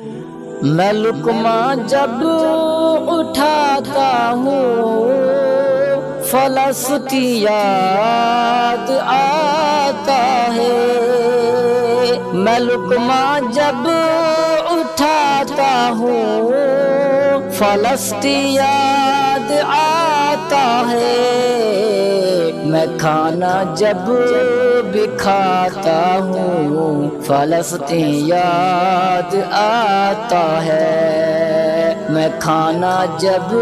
میں لقمہ جب اٹھاتا ہوں فلسطین یاد آتا ہے۔ میں لقمہ جب اٹھاتا ہوں فلسطین یاد آتا ہے۔ میں کھانا جب بھی کھاتا ہوں فلسطین یاد آتا ہے۔ میں کھانا جب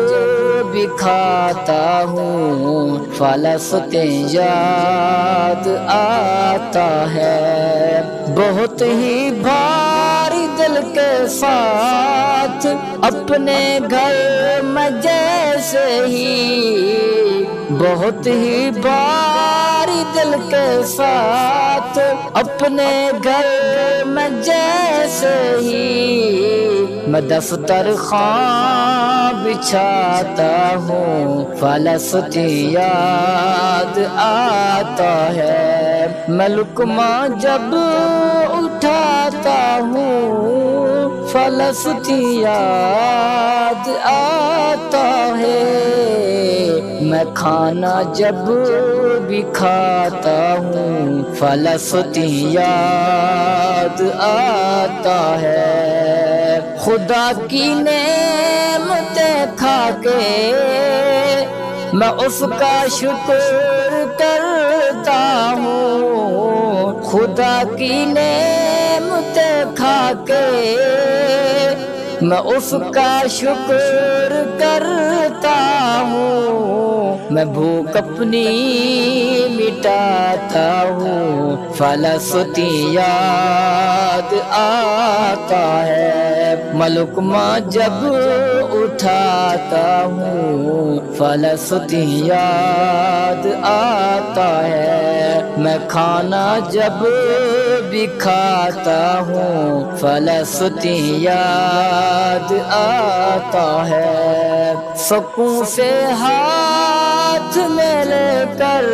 بھی کھاتا ہوں فلسطین یاد آتا ہے۔ بہت ہی بھاری دل کے ساتھ اپنے گھر میں جیسے ہی، بہت ہی بھاری دل کے ساتھ اپنے گھر میں جیسے ہی، میں دسترخوان بچھاتا ہوں فلسطین یاد آتا ہے۔ میں لقمہ جب اٹھاتا ہوں فلسطین یاد آتا ہے۔ میں کھانا جب بھی کھاتا ہوں فلسطین یاد آتا ہے۔ خدا کی نعمتیں کھا کے میں اس کا شکر کرتا ہوں۔ خدا کی نعمتیں کھا کے میں اس کا شکر کرتا ہوں۔ میں بھوک اپنی مٹاتا ہوں فلسطین یاد آتا ہے۔ میں لقمہ جب اٹھاتا ہوں فلسطین یاد آتا ہے۔ میں کھانا جب بھی کھاتا ہوں فلسطین یاد آتا ہے۔ سکوں سے ہاتھ میں لے کر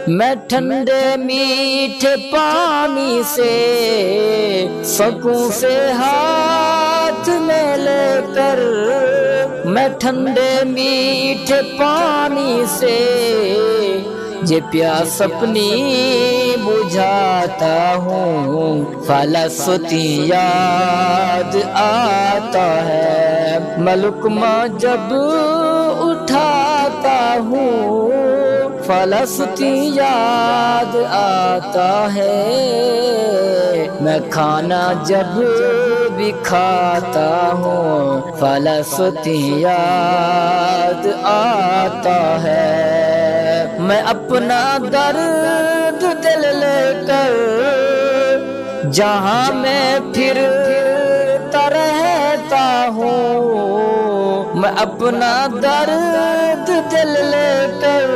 میں ٹھنڈے میٹھے پانی سے، سکوں سے ہاتھ میں لے کر میں ٹھنڈے میٹھے پانی سے یہ پیاس اپنی بجھاتا ہوں فلسطین یاد آتا ہے۔ میں لقمہ جب اٹھاتا ہوں فلسطین یاد آتا ہے۔ میں کھانا جب بھی کھاتا ہوں فلسطین یاد آتا ہے۔ میں اپنا درد دل لے کر جہاں میں پھرتا رہتا ہوں، میں اپنا درد دل لے کر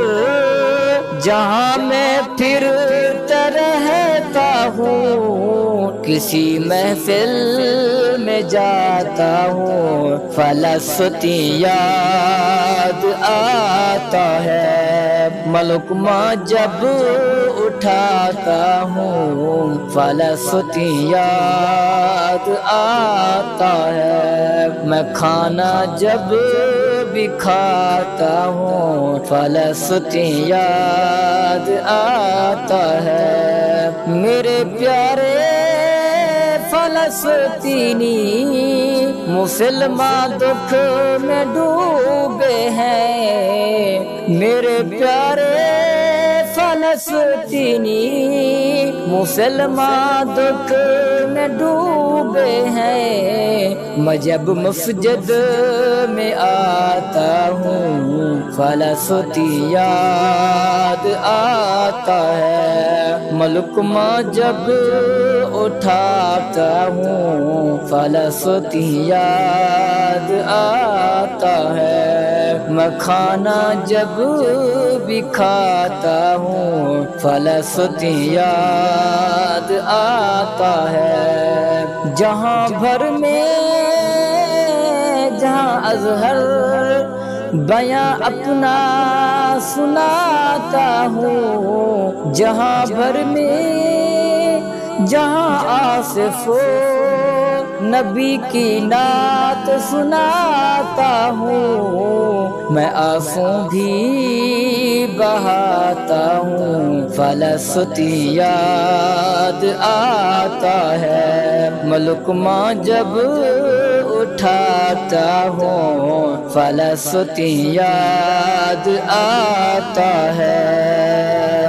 جہاں میں پھرتا رہتا ہوں، کسی محفل میں جاتا ہوں فلسطین یاد آتا ہے۔ میں لقمہ جب اٹھاتا ہوں فلسطین یاد آتا ہے۔ میں کھانا جب بھی کھاتا ہوں فلسطین یاد آتا ہے۔ میرے پیارے فلسطینی مسلمان دکھ میں ڈوبے ہیں، میرے پیارے فلسطینی مسلمان دکھ میں ڈوبے ہیں۔ میں جب مسجد میں آتا ہوں فلسطین یاد آتا ہے۔ میں لقمہ جب اٹھاتا ہوں فلسطین یاد آتا ہے۔ میں کھانا جب بھی کھاتا ہوں فلسطین یاد آتا ہے۔ جہاں بھر میں جہاں اظہر بیاں اپنا سناتا ہوں، جہاں بھر میں جہاں آصف و نبی کی نعت سناتا ہوں، میں آنسوں بھی بہاتا ہوں، فلسطی یاد آتا ہے، ملکمہ جب اٹھاتا ہوں، فلسطی یاد آتا ہے۔